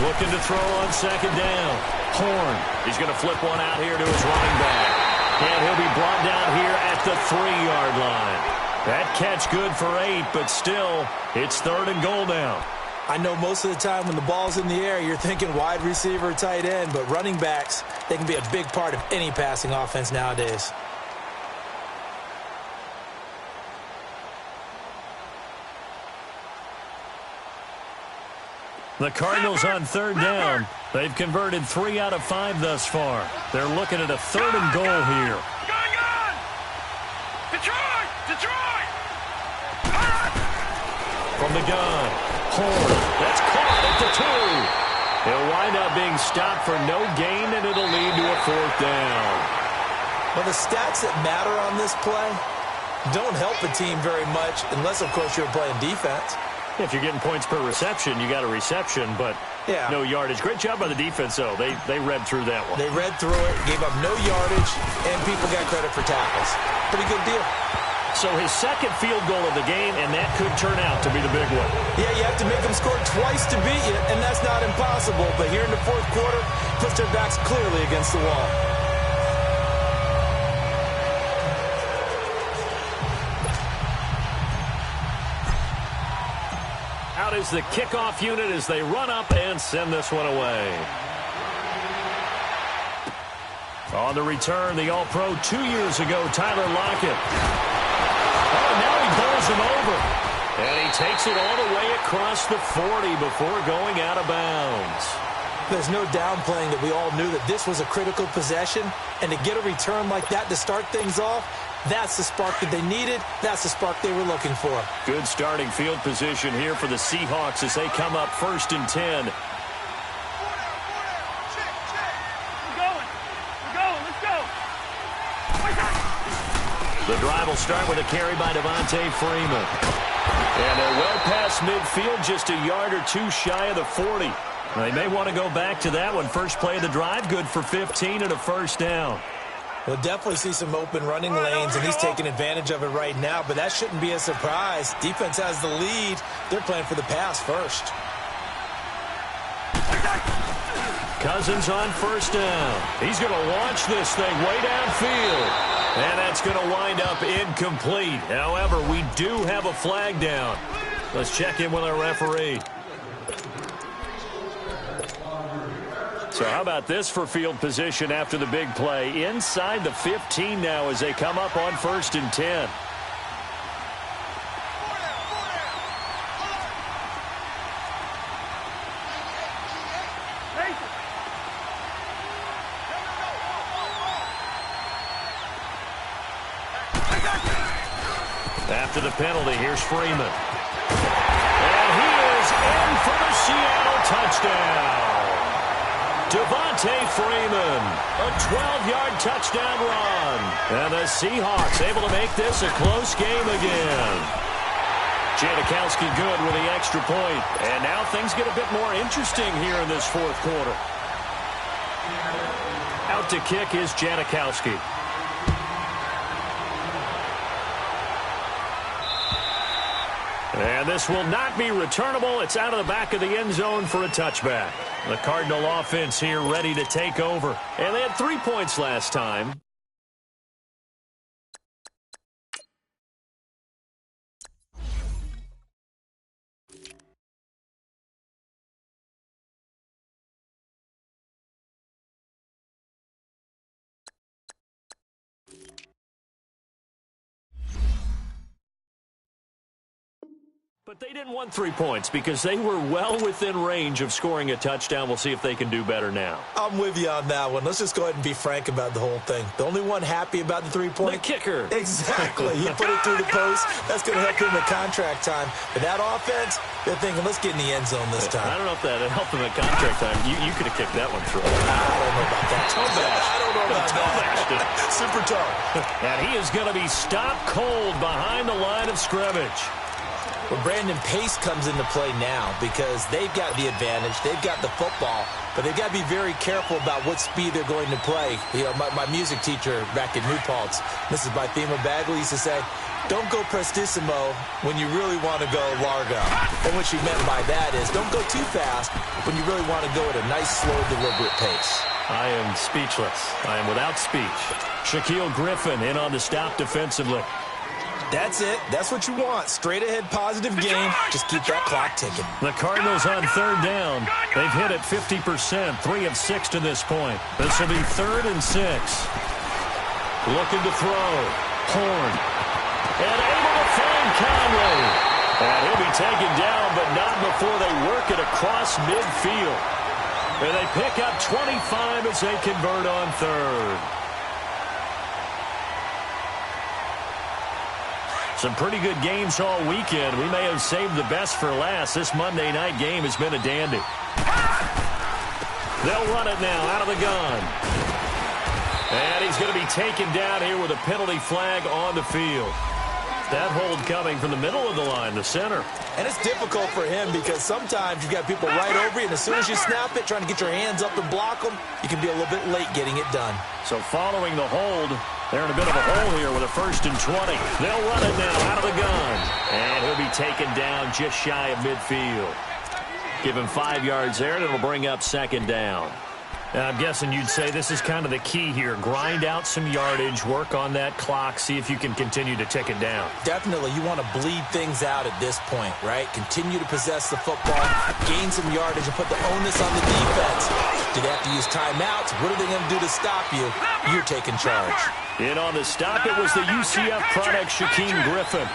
Looking to throw on second down. Horn. He's going to flip one out here to his running back. And he'll be brought down here at the 3-yard line. That catch good for 8, but still, it's 3rd and goal now. I know most of the time when the ball's in the air, you're thinking wide receiver or tight end, but running backs, they can be a big part of any passing offense nowadays. The Cardinals on 3rd down. They've converted 3 out of 5 thus far. They're looking at a 3rd and goal here. Gun! Detroit! Detroit! From the gun, Horn. That's caught at the 2. He'll wind up being stopped for no gain, and it'll lead to a 4th down. Well, the stats that matter on this play don't help a team very much unless, of course, you're playing defense. If you're getting points per reception, you got a reception, but no yardage. Great job by the defense, though. They read through that one. They read through it, gave up no yardage, and people got credit for tackles. Pretty good deal. So his 2nd field goal of the game, and that could turn out to be the big one. Yeah, you have to make them score twice to beat you, and that's not impossible. But here in the 4th quarter, puts their backs clearly against the wall. Out is the kickoff unit as they run up and send this one away. On the return, the All-Pro 2 years ago, Tyler Lockett. Oh, now he bowls him over. And he takes it all the way across the 40 before going out of bounds. There's no downplaying that we all knew that this was a critical possession. And to get a return like that to start things off, that's the spark that they needed. That's the spark they were looking for. Good starting field position here for the Seahawks as they come up 1st and 10. We're going. Let's go. The drive will start with a carry by Devontae Freeman. And they're well past midfield, just a yard or 2 shy of the 40. They may want to go back to that one. First play of the drive, good for 15 and a 1st down. We'll definitely see some open running lanes, and he's taking advantage of it right now, but that shouldn't be a surprise. Defense has the lead. They're playing for the pass first. Cousins on 1st down. He's going to launch this thing way downfield. And that's going to wind up incomplete. However, we do have a flag down. Let's check in with our referee. So how about this for field position after the big play? Inside the 15 now as they come up on 1st and 10. After the penalty, here's Freeman. And he is in for the Seattle touchdown. Devontae Freeman, a 12-yard touchdown run. And the Seahawks able to make this a close game again. Janikowski good with the extra point. And now things get a bit more interesting here in this 4th quarter. Out to kick is Janikowski. And this will not be returnable. It's out of the back of the end zone for a touchback. The Cardinal offense here ready to take over. And they had 3 points last time. But they didn't want 3 points because they were well within range of scoring a touchdown. We'll see if they can do better now. I'm with you on that one. Let's just go ahead and be frank about the whole thing. The only one happy about the 3-point? The kicker. Exactly. He put it through the post. That's going to help him at contract time. But that offense, they're thinking, let's get in the end zone this time. I don't know if that helped him at contract time. You could have kicked that one through. I don't know about that. Toe bash. I don't know about that. Super toe. And he is going to be stopped cold behind the line of scrimmage. Well, Brandon, pace comes into play now because they've got the advantage. They've got the football, but they've got to be very careful about what speed they're going to play. You know, my music teacher back in New Paltz, Mrs. Bythema Bagley, used to say, don't go prestissimo when you really want to go largo. And what she meant by that is don't go too fast when you really want to go at a nice, slow, deliberate pace. I am speechless. I am without speech. Shaquille Griffin in on the stop defensively. That's it. That's what you want. Straight ahead, positive game. Just keep that clock ticking. The Cardinals on third down. They've hit it 50%, 3 of 6 to this point. This will be 3rd and 6. Looking to throw. Horn. And able to find Conley. And he'll be taken down, but not before they work it across midfield. And they pick up 25 as they convert on third. Some pretty good games all weekend. We may have saved the best for last. This Monday night game has been a dandy. They'll run it now out of the gun. And he's going to be taken down here with a penalty flag on the field. That hold coming from the middle of the line, the center. And it's difficult for him because sometimes you've got people right over you, and as soon as you snap it, trying to get your hands up and block them, you can be a little bit late getting it done. So following the hold, they're in a bit of a hole here with a 1st and 20. They'll run it now out of the gun. And he'll be taken down just shy of midfield. Give him 5 yards there, and it'll bring up 2nd down. Now, I'm guessing you'd say this is kind of the key here. Grind out some yardage, work on that clock, see if you can continue to tick it down. Definitely. You want to bleed things out at this point, right? Continue to possess the football, gain some yardage, and put the onus on the defense. Do they have to use timeouts? What are they going to do to stop you? You're taking charge. In on the stop, it was the UCF product, Shaquille Griffin.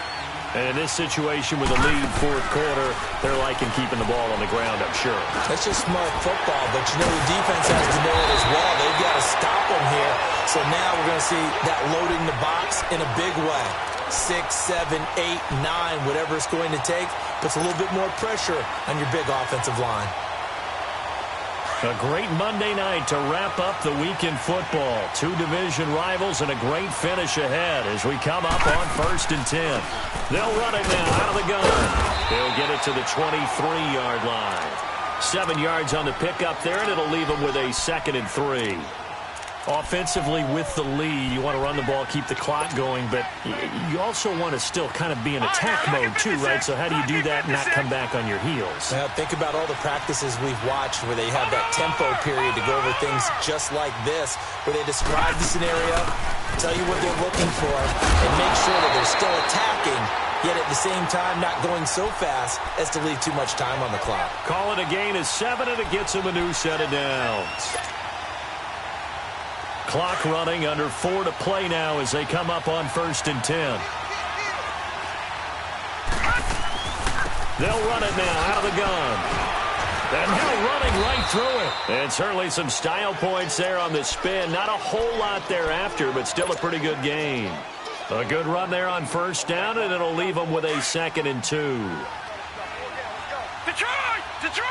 And in this situation with a lead 4th quarter, they're liking keeping the ball on the ground, I'm sure. That's just smart football, but you know the defense has to know it as well. They've got to stop them here. So now we're going to see that loading the box in a big way. 6, 7, 8, 9, whatever it's going to take, puts a little bit more pressure on your big offensive line. A great Monday night to wrap up the week in football. 2 division rivals and a great finish ahead as we come up on 1st and 10. They'll run it now out of the gun. They'll get it to the 23-yard line. 7 yards on the pickup there, and it'll leave them with a 2nd and 3. Offensively with the lead, you want to run the ball, keep the clock going, but you also want to still kind of be in attack mode too, right? So how do you do that and not come back on your heels? Think about all the practices we've watched where they have that tempo period to go over things just like this, where they describe the scenario, tell you what they're looking for, and make sure that they're still attacking, yet at the same time not going so fast as to leave too much time on the clock. Call it a gain of 7, and it gets them a new set of downs. Clock running, under 4 to play now as they come up on 1st and 10. They'll run it now out of the gun. And now running right through it. And certainly some style points there on the spin. Not a whole lot thereafter, but still a pretty good game. A good run there on 1st down, and it'll leave them with a 2nd and 2. Detroit! Detroit!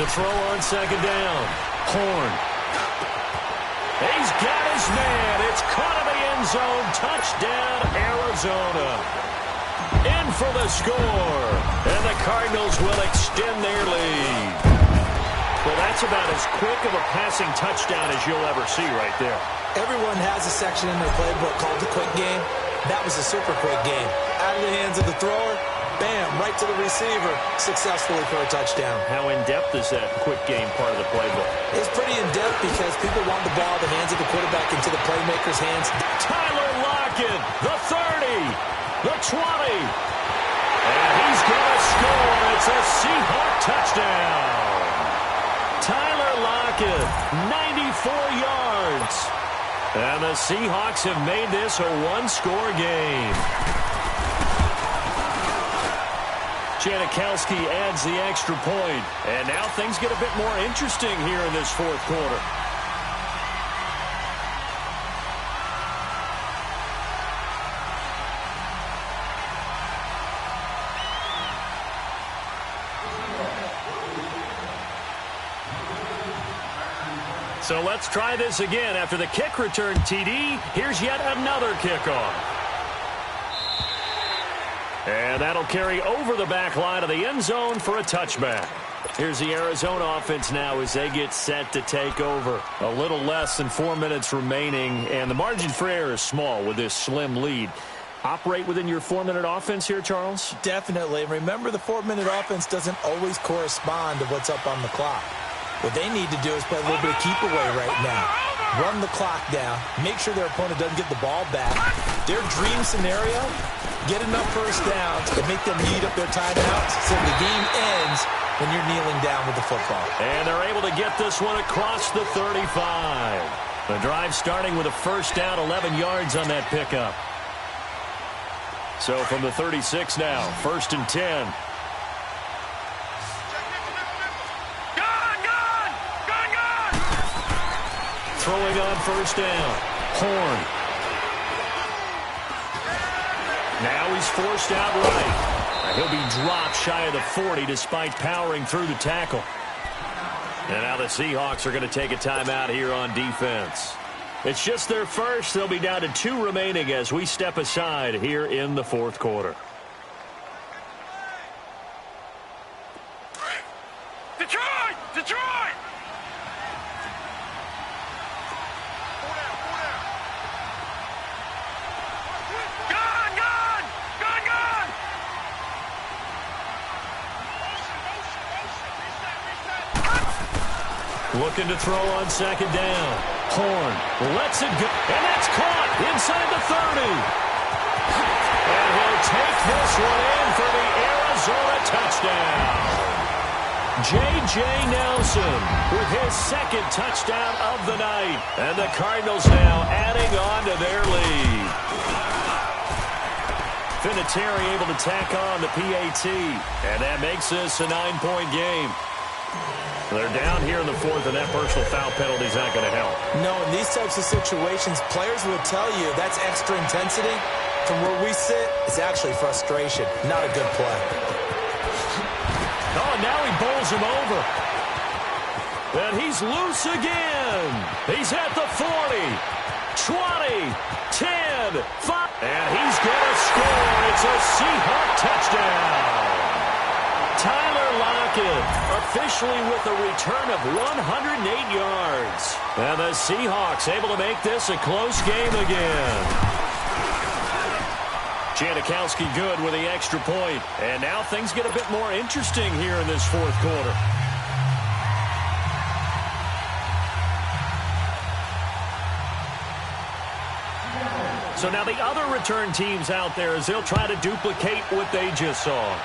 To throw on 2nd down. Horn. He's got his man. It's caught in the end zone. Touchdown, Arizona. In for the score. And the Cardinals will extend their lead. Well, that's about as quick of a passing touchdown as you'll ever see right there. Everyone has a section in their playbook called the quick game. That was a super quick game. Out of the hands of the thrower, bam, right to the receiver, successfully for a touchdown. How in-depth is that quick game part of the playbook? It's pretty in-depth because people want the ball in the hands of the quarterback into the playmaker's hands. Tyler Lockett, the 30, the 20. And he's going to score. It's a Seahawk touchdown. Tyler Lockett, 94 yards. And the Seahawks have made this a one-score game. Janikowski adds the extra point. And now things get a bit more interesting here in this 4th quarter. So let's try this again. After the kick return TD, here's yet another kickoff. And that'll carry over the back line of the end zone for a touchback. Here's the Arizona offense now as they get set to take over. A little less than 4 minutes remaining, and the margin for error is small with this slim lead. Operate within your 4-minute offense here, Charles? Definitely. Remember, the 4-minute offense doesn't always correspond to what's up on the clock. What they need to do is play a little bit of keep away right now. Run the clock down. Make sure their opponent doesn't get the ball back. Their dream scenario, get enough first downs and make them eat up their timeouts so the game ends when you're kneeling down with the football. And they're able to get this one across the 35. The drive starting with a first down, 11 yards on that pickup. So from the 36 now, 1st and 10. Throwing on first down. Horn. Now he's forced out right. He'll be dropped shy of the 40 despite powering through the tackle. And now the Seahawks are going to take a timeout here on defense. It's just their first. They'll be down to 2 remaining as we step aside here in the 4th quarter. Detroit! Detroit! Gun! Gun! Gun! Gun! Looking to throw on 2nd down. Horn lets it go, and that's caught inside the 30. And he'll take this one in for the Arizona touchdown. J.J. Nelson with his 2nd touchdown of the night. And the Cardinals now adding on to their lead. Vinatieri able to tack on the PAT. And that makes this a 9-point game. They're down here in the 4th, and that personal foul penalty is not going to help. No, in these types of situations, players will tell you that's extra intensity. From where we sit, it's actually frustration. Not a good play. Oh, and now he bowls him over. And he's loose again. He's at the 40, 20, 10, 5. And he's going to score. It's a Seahawk touchdown. Tyler Lockett officially with a return of 108 yards. And the Seahawks able to make this a close game again. Janikowski good with the extra point. And now things get a bit more interesting here in this 4th quarter. So now the other return teams out there as they'll try to duplicate what they just saw.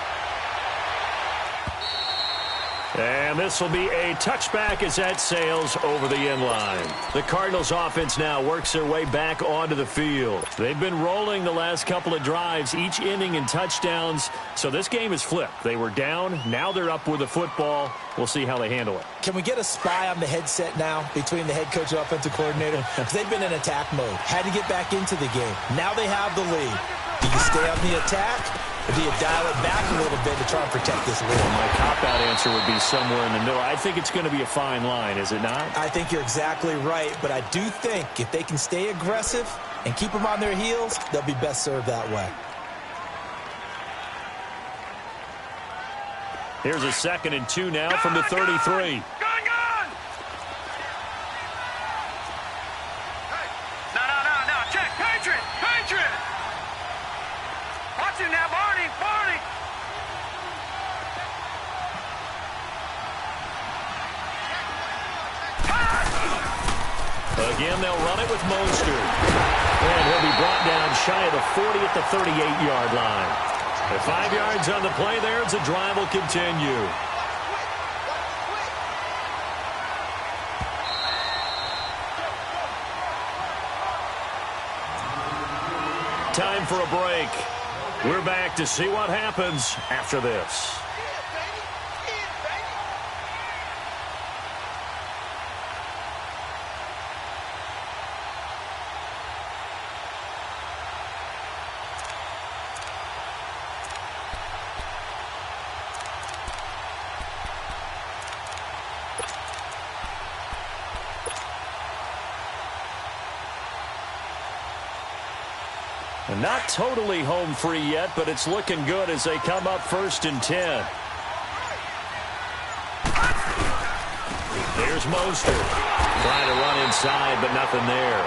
And this will be a touchback as that sails over the end line. The Cardinals offense now works their way back onto the field. They've been rolling the last couple of drives, each inning in touchdowns. So this game is flipped. They were down. Now they're up with the football. We'll see how they handle it. Can we get a spy on the headset now between the head coach and offensive coordinator? Because they've been in attack mode. Had to get back into the game. Now they have the lead. Do you stay on the attack? Or do you dial it back a little bit to try and protect this lead? Well, my cop-out answer would be somewhere in the middle. I think it's going to be a fine line, is it not? I think you're exactly right, but I do think if they can stay aggressive and keep them on their heels, they'll be best served that way. Here's a 2nd and 2 now from the 33. Again, they'll run it with Mostert. And he'll be brought down shy of the 40 at the 38-yard line. The 5 yards on the play there as the drive will continue. Time for a break. We're back to see what happens after this. Not totally home free yet, but it's looking good as they come up 1st and 10. Here's Mostert. Trying to run inside, but nothing there.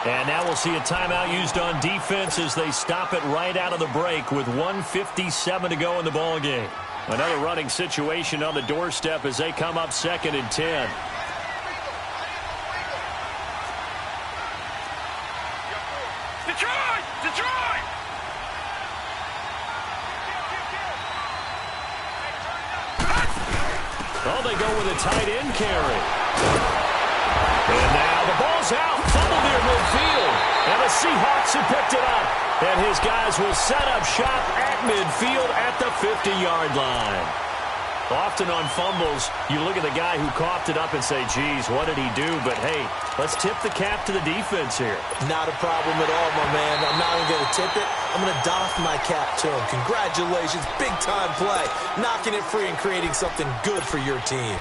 And now we'll see a timeout used on defense as they stop it right out of the break with 1:57 to go in the ballgame. Another running situation on the doorstep as they come up 2nd and 10. Detroit! Detroit! Oh, they go with a tight end carry. And now the ball's out. Fumble near midfield. And the Seahawks have picked it up. And his guys will set up shop at midfield at the 50-yard line. Often on fumbles, you look at the guy who coughed it up and say, geez, what did he do? But, hey, let's tip the cap to the defense here. Not a problem at all, my man. I'm not even going to tip it. I'm going to doff my cap to him. Congratulations. Big-time play. Knocking it free and creating something good for your team.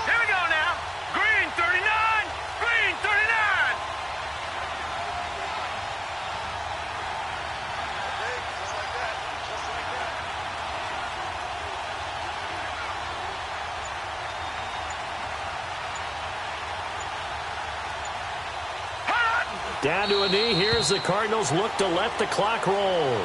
Here we go now. Green 39. Green 39. Down to a knee. Here's the Cardinals look to let the clock roll.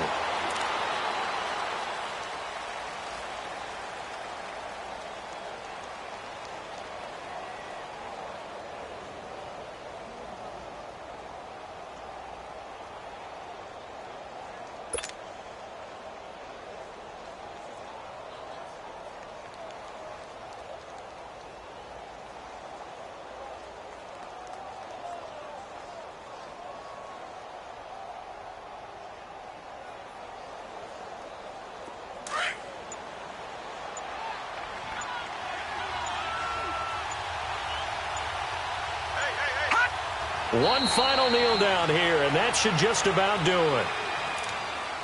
One final kneel down here, and that should just about do it.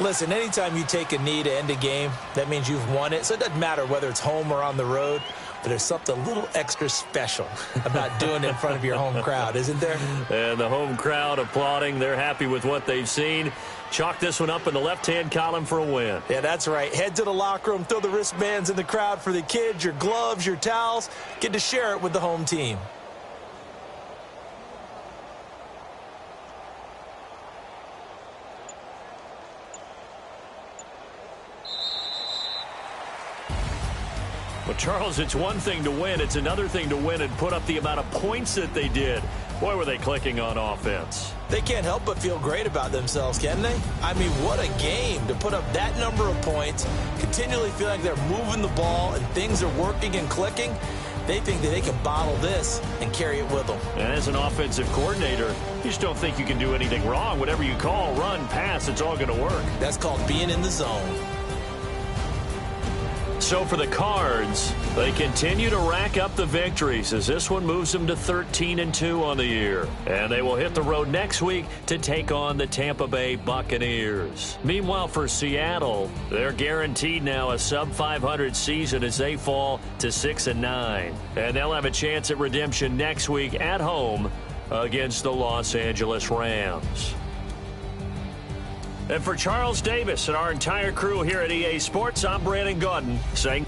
Listen, anytime you take a knee to end a game, that means you've won it. So it doesn't matter whether it's home or on the road, but there's something a little extra special about doing it in front of your home crowd, isn't there? And the home crowd applauding. They're happy with what they've seen. Chalk this one up in the left-hand column for a win. Yeah, that's right. Head to the locker room, throw the wristbands in the crowd for the kids, your gloves, your towels. Get to share it with the home team. Well, Charles, it's one thing to win. It's another thing to win and put up the amount of points that they did. Boy, were they clicking on offense. They can't help but feel great about themselves, can they? I mean, what a game to put up that number of points, continually feel like they're moving the ball and things are working and clicking. They think that they can bottle this and carry it with them. And as an offensive coordinator, you just don't think you can do anything wrong. Whatever you call, run, pass, it's all going to work. That's called being in the zone. So for the Cards, they continue to rack up the victories as this one moves them to 13-2 on the year. And they will hit the road next week to take on the Tampa Bay Buccaneers. Meanwhile, for Seattle, they're guaranteed now a sub-500 season as they fall to 6-9. And they'll have a chance at redemption next week at home against the Los Angeles Rams. And for Charles Davis and our entire crew here at EA Sports, I'm Brandon Gaudin saying